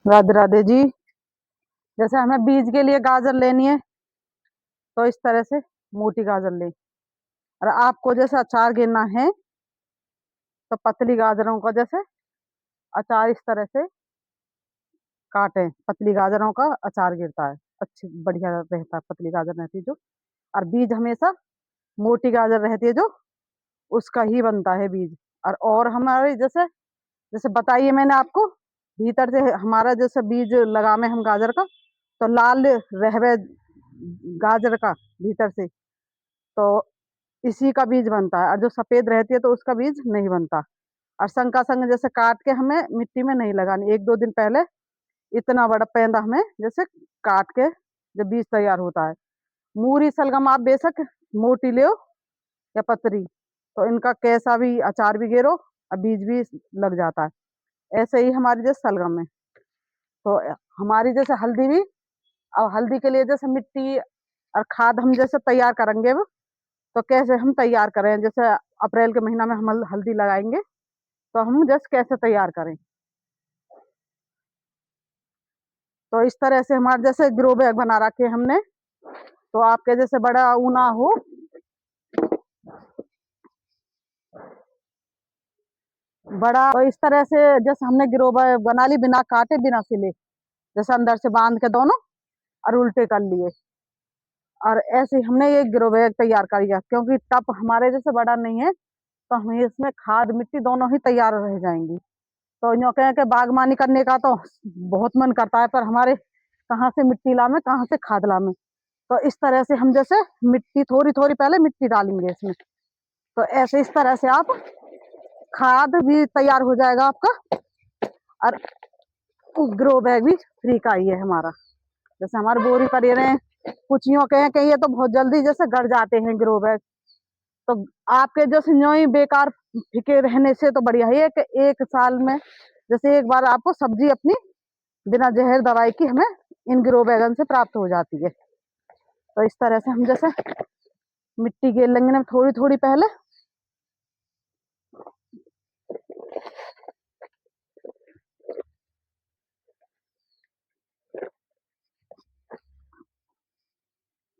राधे राधे जी। जैसे हमें बीज के लिए गाजर लेनी है तो इस तरह से मोटी गाजर ले। और आपको जैसे अचार गिरना है तो पतली गाजरों का जैसे अचार इस तरह से काटे। पतली गाजरों का अचार गिरता है, अच्छी बढ़िया रहता है। पतली गाजर रहती है जो, और बीज हमेशा मोटी गाजर रहती है जो, उसका ही बनता है बीज। और हमारे जैसे जैसे बताइए मैंने आपको, भीतर से हमारा जैसे बीज लगावे हम गाजर का, तो लाल रहवे गाजर का भीतर से, तो इसी का बीज बनता है। और जो सफेद रहती है तो उसका बीज नहीं बनता। और संग का संग जैसे काट के हमें मिट्टी में नहीं लगानी, 1-2 दिन पहले इतना बड़ा पेंदा हमें जैसे काट के जब बीज तैयार होता है। मूरी सलगम आप बेशक मोटी ले या पतरी, तो इनका कैसा भी अचार भी गेरो और बीज भी लग जाता है। ऐसे ही हमारी जैसे सलगम है, तो हमारी जैसे हल्दी भी, और हल्दी के लिए जैसे मिट्टी और खाद हम जैसे तैयार करेंगे। तो कैसे हम तैयार करें, जैसे अप्रैल के महीना में हम हल्दी लगाएंगे, तो हम जैसे कैसे तैयार करें। तो इस तरह से हमारे जैसे ग्रो बैग बना रखे हमने, तो आपके जैसे बड़ा ऊना हो, बड़ा, तो इस तरह से जैसे हमने ग्रो बैग बना ली बिना काटे बिना सिले, जैसे अंदर से बांध के दोनों और उल्टे कर लिए। और ऐसे ही हमने ये ग्रो बैग तैयार कर लिया, क्योंकि टब हमारे जैसे बड़ा नहीं है, तो हमें इसमें खाद मिट्टी दोनों ही तैयार रह जाएंगी। तो यूँ कहें कि बागवानी करने का तो बहुत मन करता है, पर हमारे कहाँ से मिट्टी लामे, कहाँ से खाद लामे। तो इस तरह से हम जैसे मिट्टी थोड़ी थोड़ी पहले मिट्टी डालेंगे इसमें, तो ऐसे इस तरह से आप खाद भी तैयार हो जाएगा आपका, और ग्रो बैग भी फ्री का ही है हमारा। जैसे हमारे बोरी पर ये रहे, कुछ यूँ कहें कि ये तो बहुत जल्दी जैसे गड़ जाते हैं ग्रो बैग, तो आपके जैसे यूँ ही बेकार फिके रहने से तो बढ़िया है कि 1 साल में जैसे एक बार आपको सब्जी अपनी बिना जहर दवाई की हमें इन ग्रो बैगन से प्राप्त हो जाती है। तो इस तरह से हम जैसे मिट्टी के लेंगे ना थोड़ी थोड़ी पहले,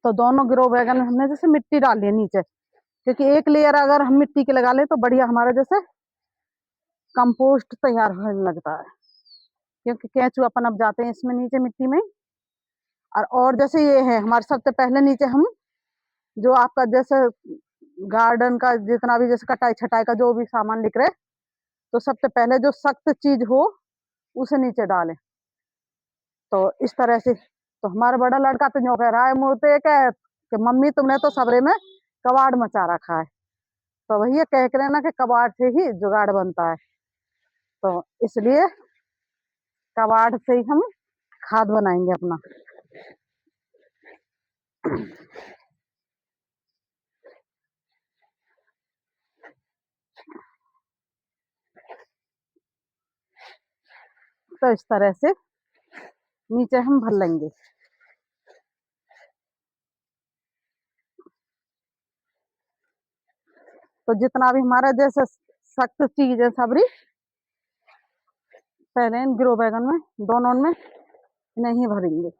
तो दोनों ग्रो बैगन में हमने जैसे मिट्टी डाली है नीचे, क्योंकि एक लेयर अगर हम मिट्टी की लगा ले तो बढ़िया हमारा जैसे कंपोस्ट तैयार होने लगता है, क्योंकि केंचुआ पनप जाते हैं इसमें नीचे मिट्टी में। और जैसे ये है हमारे, सबसे पहले नीचे हम जो आपका जैसे गार्डन का जितना भी जैसे कटाई छटाई का जो भी सामान लिख रहे, तो सबसे पहले जो सख्त चीज हो उसे नीचे डालें। तो इस तरह से, तो हमारा बड़ा लड़का तो यूँ कह रहा है मुझे कि मम्मी तुमने तो सबरे में कबाड़ मचा रखा है। तो भैया कह के ना कि कबाड़ से ही जुगाड़ बनता है, तो इसलिए कबाड़ से ही हम खाद बनाएंगे अपना। तो इस तरह से नीचे हम भर लेंगे। तो जितना भी हमारा जैसे सख्त चीज है सबरी, पहले इन ग्रो बैगन में दोनों में नहीं भरेंगे।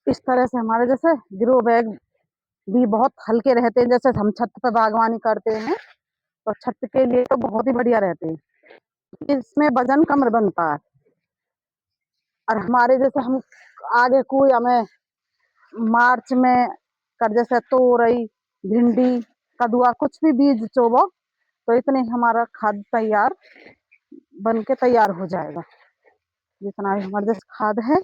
इस तरह से हमारे जैसे ग्रो बैग भी बहुत हल्के रहते हैं। जैसे हम छत पे बागवानी करते हैं तो छत के लिए तो बहुत ही बढ़िया रहते हैं, इसमें वजन कम बनता है। और हमारे जैसे हम आगे कोई हमें मार्च में कर जैसे तोरई, भिंडी, कदुआ कुछ भी बीज चोबो, तो इतने हमारा खाद तैयार बन के तैयार हो जाएगा। जितना भी हमारे जैसे खाद है,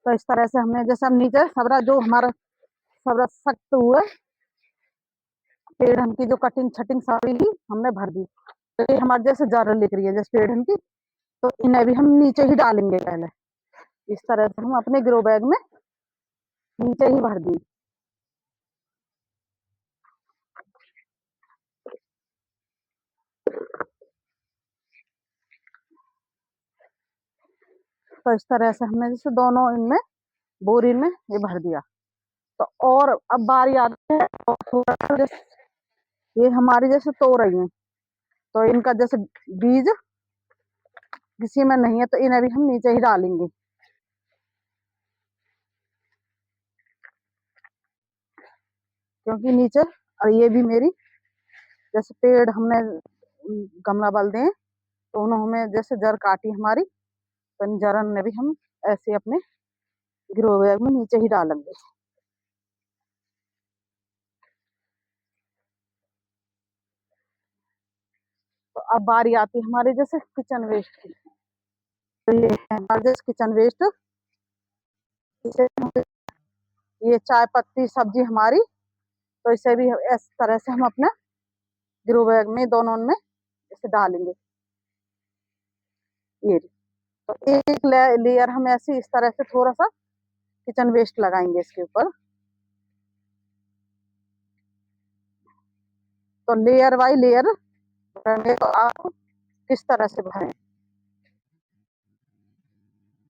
तो इस तरह से हमने जैसे हम नीचे सबरा जो हमारा सबरा सख्त हुआ पेड़ की जो कटिंग छटिंग सारी ही हमने भर दी। तो ये हमारे जैसे जार लिख रही है जैसे पेड़ की, तो इन्हें भी हम नीचे ही डालेंगे पहले। इस तरह से हम अपने ग्रो बैग में नीचे ही भर दी। तो इस तरह से हमने जैसे दोनों इनमें बोरी में ये भर दिया। तो और अब बारी आती है और थोड़ा सा ये हमारी जैसे तो रही है, तो इनका जैसे बीज किसी में नहीं है तो इन्हें भी हम नीचे ही डालेंगे। क्योंकि नीचे, और ये भी मेरी जैसे पेड़ हमने गमला बल दें तो उन्होंने जैसे जड़ काटी हमारी, तो इन जड़न ने भी हम ऐसे अपने ग्रो बैग में नीचे ही डालेंगे। तो अब बारी आती है हमारे जैसे किचन वेस्ट की। तो ये है हमारे जैसे किचन वेस्ट, इसे ये चाय पत्ती सब्जी हमारी, तो इसे भी इस तरह से हम अपने ग्रो बैग में दोनों में इसे डालेंगे। ये तो एक लेयर हम ऐसे इस तरह से थोड़ा सा किचन वेस्ट लगाएंगे इसके ऊपर। तो लेयर बाई लेयर भरेंगे, तो आप किस तरह से भरें।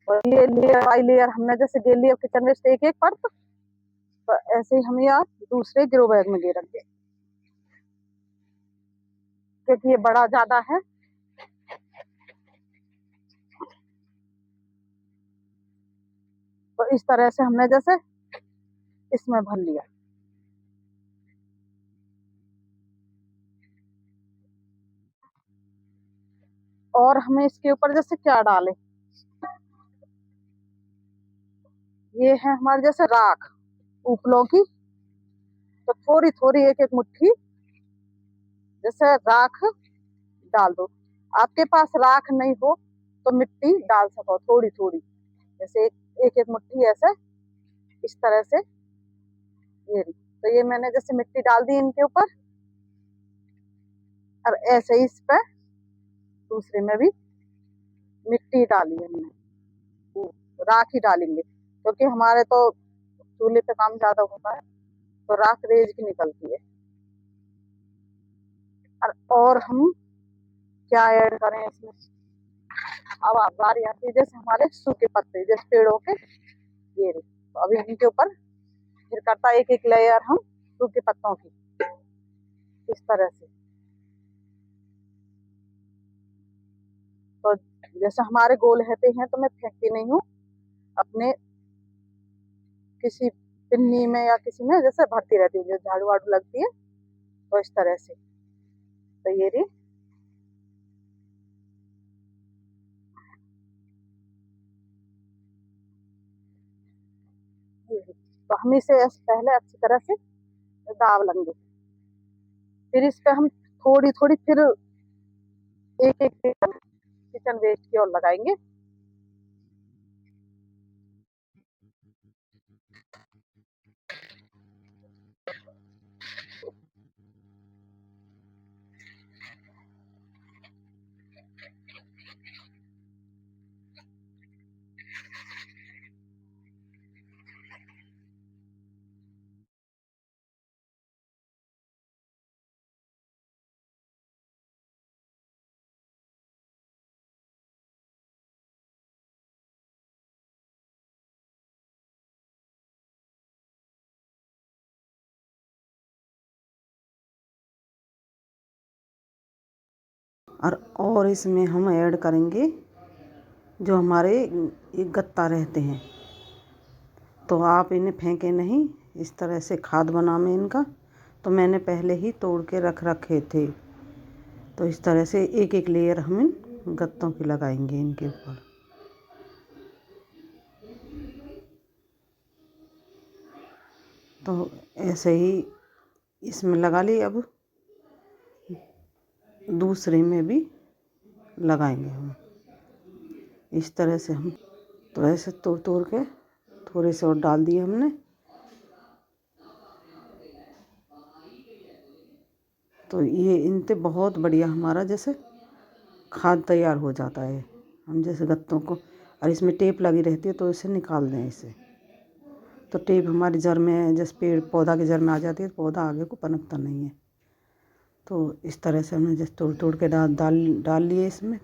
और ये लेयर बाई लेयर हमने जैसे गे लिया किचन वेस्ट एक एक परत, तो ऐसे ही हम यहाँ दूसरे ग्रो बैग में गे रखेंगे, क्योंकि ये बड़ा ज्यादा है। तो इस तरह से हमने जैसे इसमें भर लिया। और हमें इसके ऊपर जैसे क्या डालें, ये है हमारे जैसे राख उपलों की, तो थोड़ी थोड़ी एक एक मुट्ठी जैसे राख डाल दो। आपके पास राख नहीं हो तो मिट्टी डाल सको थोड़ी थोड़ी, जैसे एक एक मुट्ठी ऐसे इस तरह से। ये तो ये मैंने जैसे मिट्टी डाल दी इनके ऊपर। अब ऐसे ही इस पे दूसरे में भी मिट्टी डाली है हमने, राख ही डालेंगे क्योंकि हमारे तो चूल्हे पे काम ज्यादा होता है, तो राख रेज की निकलती है। और हम क्या ऐड करें इसमें, अब बारी आती है जैसे हमारे सूखे पत्ते जैसे पेड़ों के, ये तो अभी इनके ऊपर फिर करता एक एक लेयर हम सूखे पत्तों की इस तरह से। तो जैसे हमारे गोल रहते हैं तो मैं फेंकती नहीं हूँ, अपने किसी पिन्नी में या किसी में जैसे भरती रहती हूँ, जैसे झाड़ू वाड़ू लगती है तो इस तरह से। तो ये रही। तो हम इसे पहले अच्छी तरह से दाब लेंगे, फिर इस पे हम थोड़ी थोड़ी फिर एक एक किचन वेस्ट की ओर लगाएंगे। और इसमें हम ऐड करेंगे जो हमारे ये गत्ता रहते हैं, तो आप इन्हें फेंके नहीं, इस तरह से खाद बना में इनका, तो मैंने पहले ही तोड़ के रख रखे थे। तो इस तरह से एक एक लेयर हम इन गत्तों की लगाएंगे इनके ऊपर। तो ऐसे ही इसमें लगा ली, अब दूसरे में भी लगाएंगे हम इस तरह से। हम तो ऐसे तोड़ तोड़ के थोड़े से और डाल दिए हमने। तो ये इनसे बहुत बढ़िया हमारा जैसे खाद तैयार हो जाता है। हम जैसे गत्तों को, और इसमें टेप लगी रहती है तो इसे निकाल दें इसे। तो टेप हमारी जड़ में, जैसे पेड़ पौधा की जड़ में आ जाती है तो पौधा आगे को पनपता नहीं है। तो इस तरह से हमने जैसे तोड़ तोड़ के डाल लिए इसमें।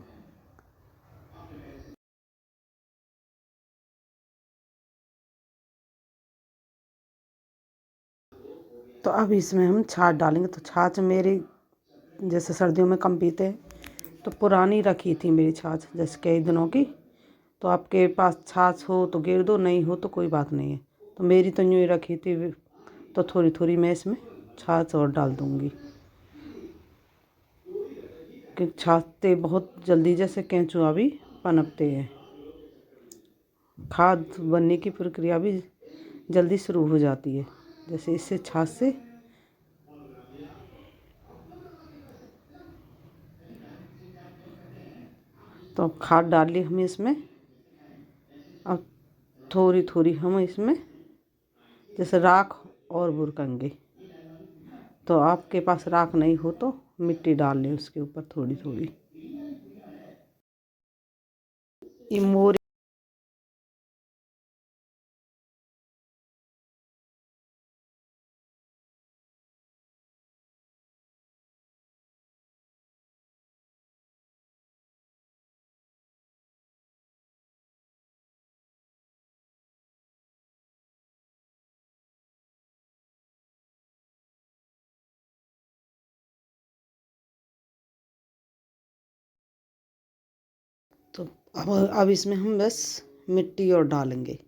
तो अब इसमें हम छाछ डालेंगे। तो छाछ मेरी जैसे सर्दियों में कम पीते हैं, तो पुरानी रखी थी मेरी छाछ जैसे कई दिनों की। तो आपके पास छाछ हो तो गिर दो, नहीं हो तो कोई बात नहीं है। तो मेरी तो यूँ ही रखी थी, तो थोड़ी थोड़ी मैं इसमें छाछ और डाल दूँगी, कि छाछ से बहुत जल्दी जैसे केंचुआ भी पनपते हैं। खाद बनने की प्रक्रिया भी जल्दी शुरू हो जाती है जैसे इससे छाछ से। तो अब खाद डाल ली हमें इसमें। अब थोड़ी थोड़ी हम इसमें जैसे राख और बुरकंगे। तो आपके पास राख नहीं हो तो मिट्टी डाल लें उसके ऊपर थोड़ी थोड़ी। ये मोर तो अब इसमें हम बस मिट्टी और डालेंगे।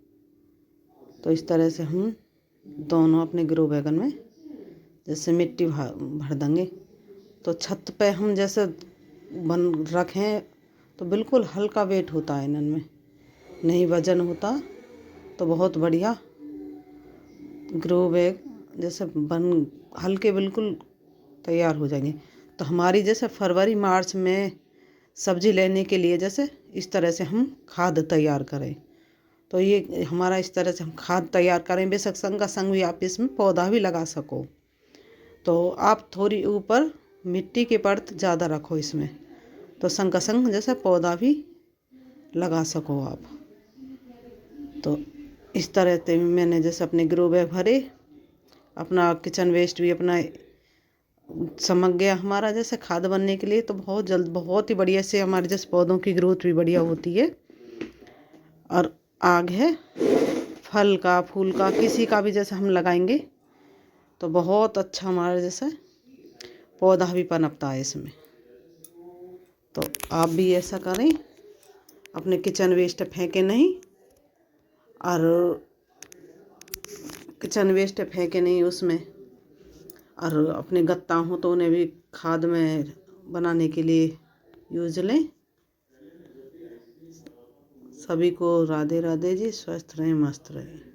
तो इस तरह से हम दोनों अपने ग्रो बैगन में जैसे मिट्टी भर देंगे। तो छत पे हम जैसे बन रखें तो बिल्कुल हल्का वेट होता है इनमें, नहीं वजन होता। तो बहुत बढ़िया ग्रो बैग जैसे बन हल्के बिल्कुल तैयार हो जाएंगे। तो हमारी जैसे फरवरी मार्च में सब्जी लेने के लिए जैसे इस तरह से हम खाद तैयार करें। तो ये हमारा इस तरह से हम खाद तैयार करें। बेशक संग का संग भी आप इसमें पौधा भी लगा सको। तो आप थोड़ी ऊपर मिट्टी की परत ज़्यादा रखो इसमें, तो संग का संग जैसे पौधा भी लगा सको आप। तो इस तरह से मैंने जैसे अपने ग्रो बैग भरे, अपना किचन वेस्ट भी अपना समझ गया हमारा जैसे खाद बनने के लिए। तो बहुत जल्द बहुत ही बढ़िया से हमारे जैसे पौधों की ग्रोथ भी बढ़िया होती है। और आग है फल का, फूल का, किसी का भी जैसे हम लगाएंगे तो बहुत अच्छा हमारा जैसे पौधा भी पनपता है इसमें। तो आप भी ऐसा करें, अपने किचन वेस्ट फेंके नहीं, और किचन वेस्ट फेंके नहीं उसमें। और अपने गत्ता हो तो उन्हें भी खाद में बनाने के लिए यूज लें। सभी को राधे राधे जी, स्वस्थ रहें मस्त रहें।